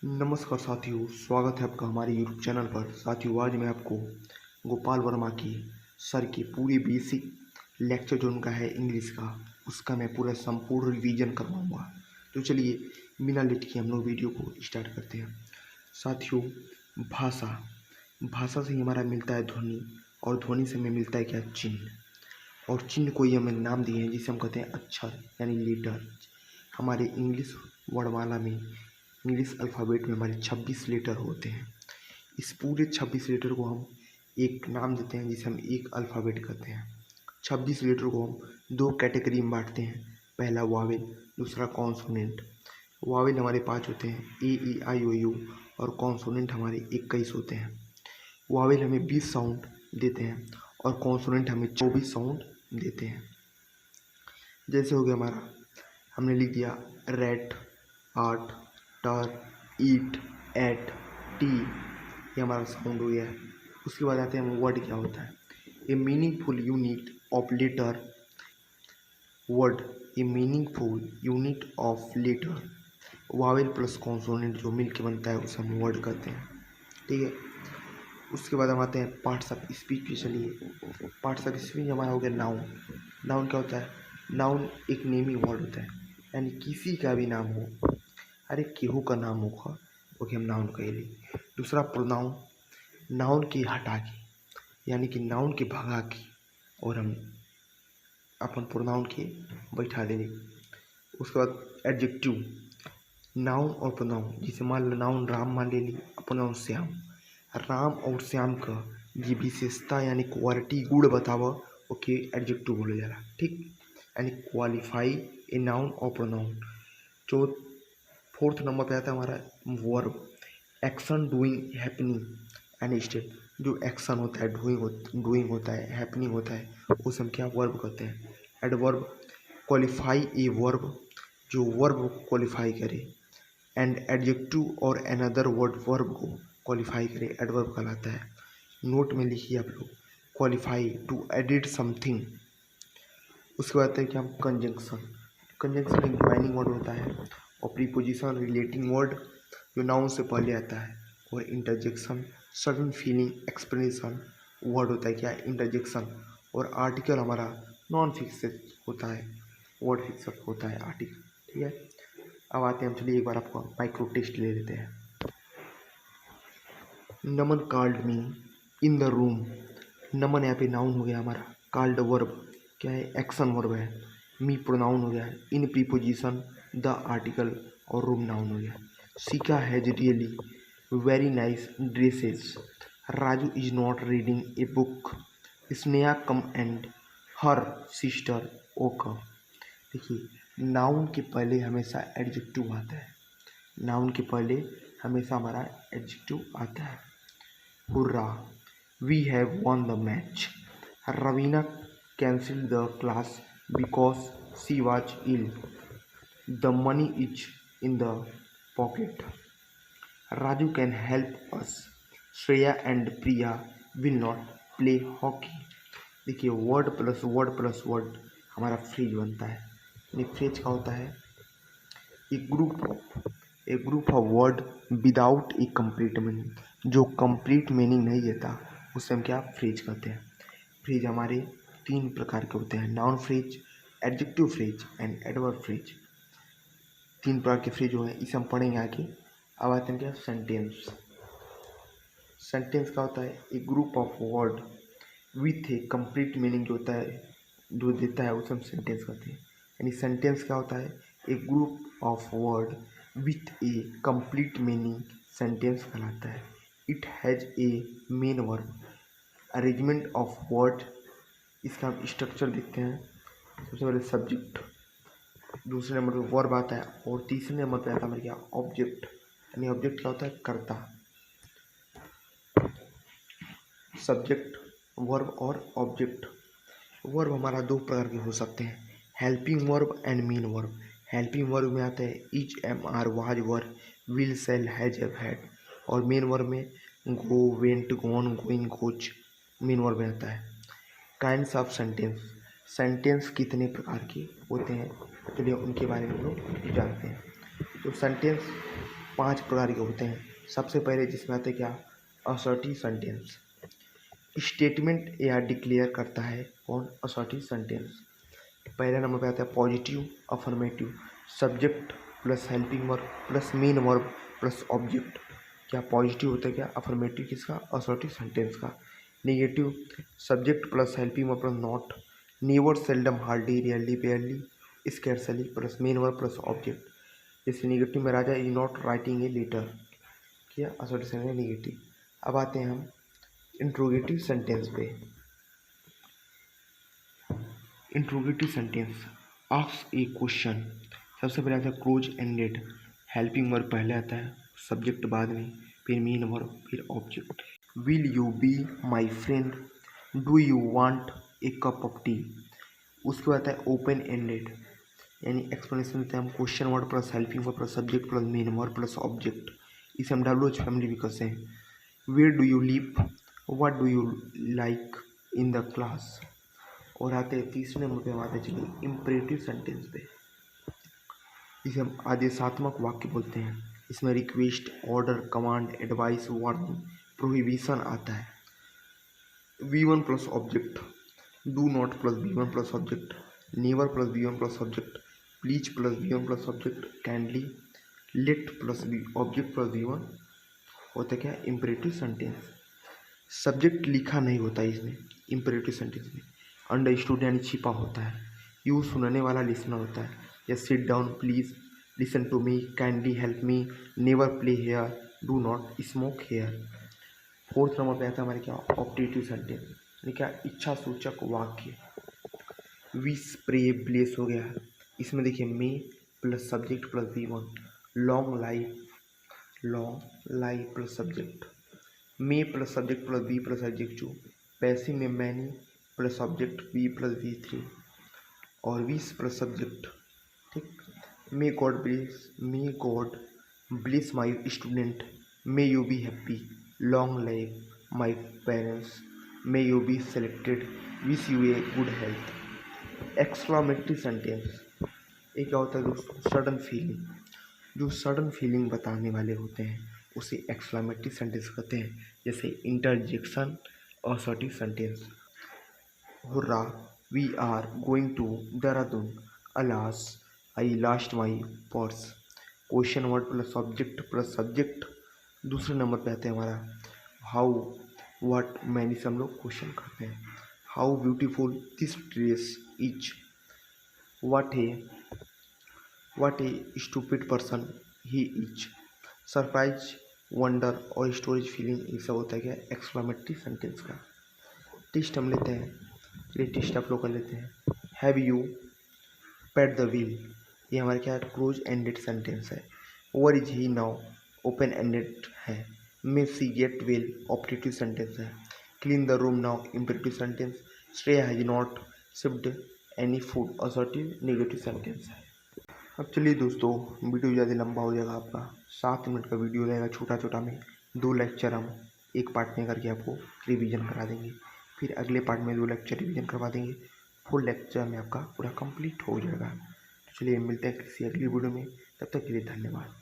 नमस्कार साथियों, स्वागत है आपका हमारे यूट्यूब चैनल पर। साथियों, आज मैं आपको गोपाल वर्मा की सर की पूरी बेसिक लेक्चर जो उनका है इंग्लिश का, उसका मैं पूरा संपूर्ण रिवीजन करवाऊंगा। तो चलिए बिना लेट के हम लोग वीडियो को स्टार्ट करते हैं। साथियों, भाषा भाषा से ही हमारा मिलता है ध्वनि, और ध्वनि से हमें मिलता है क्या, चिन्ह। और चिन्ह को ही हमें नाम दिए हैं जिसे हम कहते हैं अक्षर यानी लेटर। हमारे इंग्लिश वर्णमाला में, इंग्लिश अल्फ़ाबेट में हमारे 26 लेटर होते हैं। इस पूरे 26 लेटर को हम एक नाम देते हैं जिसे हम एक अल्फ़ाबेट कहते हैं। 26 लेटर को हम दो कैटेगरी में बांटते हैं। पहला वावेल, दूसरा कॉन्सोनेंट। वावेल हमारे 5 होते हैं, ए ई आई ओ यू, और कॉन्सोनेंट हमारे 21 होते हैं। वावेल हमें 20 साउंड देते हैं और कॉन्सोनेंट हमें 24 साउंड देते हैं। जैसे हो गया हमारा, हमने लिख दिया रेट, आर्ट, टर, ईट, एट, टी, ये हमारा साउंड हो गया है। उसके बाद आते हैं वर्ड क्या होता है। A meaningful unit of letter word, a meaningful unit of letter vowel plus consonant जो मिल के बनता है उसे हम वर्ड कहते हैं। ठीक है। उसके बाद हम आते हैं पार्ट्स ऑफ स्पीच पे। चलिए, पार्ट्स ऑफ स्पीच हमारा हो गया नाउन। नाउन क्या होता है? नाउन एक नेमिंग वर्ड होता है, यानी किसी का भी नाम हो। अरे केहू का नाम होगा ओके, हम नाउन कहेली। दूसरा प्रोनाउन, नाउन की हटा के, यानी कि नाउन के भगा के और हम अपन प्रोनाउन के बैठा देंगे। उसके बाद एडजेक्टिव, नाउन और प्रोनाउन, जिसे मान लो नाउन राम मान ले ली, प्रोनाउन श्याम। राम और श्याम का ये विशेषता यानी क्वालिटी, गुण बतावा ओके, एडजेक्टिव बोला जा रहा। ठीक, यानी क्वालिफाई ए नाउन और प्रोनाउन। जो फोर्थ नंबर पे आता है हमारा verb, action, doing, happening and state. जो एक्शन होता है, डूइंग होता है, हैपनिंग होता है, उसे हम क्या वर्ब कहते हैं। एडवर्ब, क्वालिफाई ए वर्ब, जो वर्ब को क्वालिफाई करे। एंड एडजेक्टिव और अनदर वर्ड वर्ब को क्वालिफाई करे, एडवर्ब कहलाता है। नोट में लिखिए आप लोग, क्वालिफाई, टू एडिट समथिंग। उसके बाद है क्या, कंजंक्शन। कंजंक्शन एक ज्वाइनिंग वर्ड होता है, और प्रीपोजिशन रिलेटिंग वर्ड जो नाउन से पहले आता है। और interjection sudden feeling expression word होता है क्या, इंटरजेक्शन। और आर्टिकल हमारा नॉन फिक्सेड होता है, वर्ड फिक्सड होता है आर्टिकल। ठीक है। अब आते हैं हम, चलिए एक बार आपको माइक्रो टेस्ट ले लेते हैं। Naman called me in the room. Naman यहाँ पे नाउन हो गया हमारा, कॉल्ड वर्ब क्या है, एक्शन वर्ब है। मी प्रोनाउन हो गया, इन प्रीपोजिशन द आर्टिकल, और रूम नाउन हो गया। शिका has really very nice dresses. Raju is not reading a book. Sneha come and her sister ओका। देखिए, नाउन के पहले हमेशा एडजेक्टिव आता है। नाउन के पहले हमेशा हमारा एडजेक्टिव आता है। Hurrah, we have won the match. Ravina cancelled the class because she was ill. The money is in the pocket. Raju can help us. Shreya and Priya will not play hockey. देखिए, word हमारा phrase बनता है। ये phrase का होता है a group of word without a complete meaning, जो complete meaning नहीं देता उसे हम क्या, फ्रेज कहते हैं। फ्रेज हमारे 3 प्रकार के होते हैं, noun phrase, adjective phrase and adverb phrase. 3 प्रकार के फ्रेज जो है इसे हम पढ़ेंगे आगे। अब आते हैं क्या, सेंटेंस। सेंटेंस का होता है a group of word with a complete meaning, जो होता है, जो देता है उसे हम सेंटेंस कहते हैं। यानी सेंटेंस क्या होता है, a group of word with a complete meaning, sentence कहलाता है। It has a main verb, arrangement of word. इसका हम स्ट्रक्चर देखते हैं। सबसे पहले सब्जेक्ट, दूसरे नंबर पर वर्ब आता है, और तीसरे नंबर पर आता है हमारे क्या, ऑब्जेक्ट। यानी ऑब्जेक्ट क्या होता है, कर्ता। सब्जेक्ट, वर्ब और ऑब्जेक्ट। वर्ब हमारा 2 प्रकार के हो सकते हैं, helping verb and main verb. Helping verb में आता है is, am, are, was, were, will, shall, has, have, had. और मेन वर्ब में go, went, gone, going, goes, main verb में आता है। काइंड्स ऑफ सेंटेंस, सेंटेंस कितने प्रकार के होते हैं, चलिए उनके बारे में हम लोग जानते हैं। तो सेंटेंस 5 प्रकार के होते हैं। सबसे पहले जिसमें आते हैं क्या, असर्टिव सेंटेंस। स्टेटमेंट या डिक्लेयर करता है कौन, असर्टिव सेंटेंस। पहला नंबर पे आता है positive affirmative, subject plus helping verb plus main verb plus object. क्या पॉजिटिव होता है क्या, अफर्मेटिव किसका, असर्टिव सेंटेंस का। Negative, subject plus helping verb plus not, never seldom hardly rarely barely scarcely plus main verb plus object. जैसे negative में Raja is not writing a letter, क्या assertive sentence negative. अब आते हैं हम इंट्रोगेटिव सेंटेंस पे। Interrogative sentence, ask a question. सबसे पहले आता है क्लोज एंडेड, हेल्पिंग वर्ब पहले आता है, सब्जेक्ट बाद में, फिर मेन वर्ब, फिर object. Will you be my friend, do you want a cup of T. उसके बाद आता है ओपन एंडेड, यानी एक्सप्लेनेशन देते हैं हम, question word plus helping verb plus subject plus main verb plus object. इसे हम WH फैमिली भी कहते हैं। Where do you live, what do you like in the class. और आते हैं तीसरे नंबर पे हम आते चलिए इम्परेटिव सेंटेंस पे। इसे हम आदेशात्मक वाक्य बोलते हैं। इसमें request, order, command, advice, warning, prohibition आता है। V1 plus object, do not plus V1 plus object, never plus V1 plus object, please plus V1 plus object, kindly, late plus object plus V1 होता क्या, imperative sentence. Subject लिखा नहीं होता इसमें imperative sentence में, understood यानी छिपा होता है। यू सुनने वाला लिसनर होता है। या sit down, please listen to me, kindly help me, never play here, do not smoke here. Fourth number पे आता है हमारे क्या, ऑप्टेटिव सेंटेंस, यानी क्या, इच्छा सूचक वाक्य। विश, प्रे, ब्लेस हो गया। इसमें देखिए may plus subject plus V1, long life plus subject, may plus subject plus be plus adjective. Passive में many plus object be plus V3 और विश प्लस सब्जेक्ट, ठीक। May god bless my student, may you be happy, long life my parents, may you be selected, wish you a good health. Exclamatory sentence, ये क्या होता है दोस्तों, sudden feeling. जो sudden feeling बताने वाले होते हैं उसे एक्सक्लामेटरी सेंटेंस कहते हैं। जैसे interjection, assertive sentence. Hurrah, we are going to Dehradun, alas I last my purse. Question word plus object plus subject. दूसरे नंबर पे आते हैं हमारा हाउ, व्हाट, मैनी से हम लोग क्वेश्चन करते हैं। How beautiful this dress is, what A stupid person he is. Surprise, wonder और स्टोरेज फीलिंग, ये सब होता है क्या, एक्सक्लामेटरी सेंटेंस का। टेस्ट हम लेते हैं, ये टेस्ट आप लोग कर लेते हैं। Have you pet the wheel, ये हमारे क्या, क्लोज एंडेड सेंटेंस है। Over is he now, open ended है। मे सी गेट वेल, ऑप्टेटिव सेंटेंस है। Clean the room now, imperative sentence. Shreya has not sipped any food, assertive negative sentence है। अब चलिए दोस्तों, वीडियो ज़्यादा लंबा हो जाएगा आपका, 7 मिनट का वीडियो रहेगा छोटा छोटा में। 2 लेक्चर हम एक पार्ट में करके आपको रिवीजन करा देंगे, फिर अगले पार्ट में 2 लेक्चर रिवीजन करवा देंगे। फुल लेक्चर में आपका पूरा कंप्लीट हो जाएगा। तो चलिए मिलते हैं किसी अगली वीडियो में, तब तक के लिए धन्यवाद।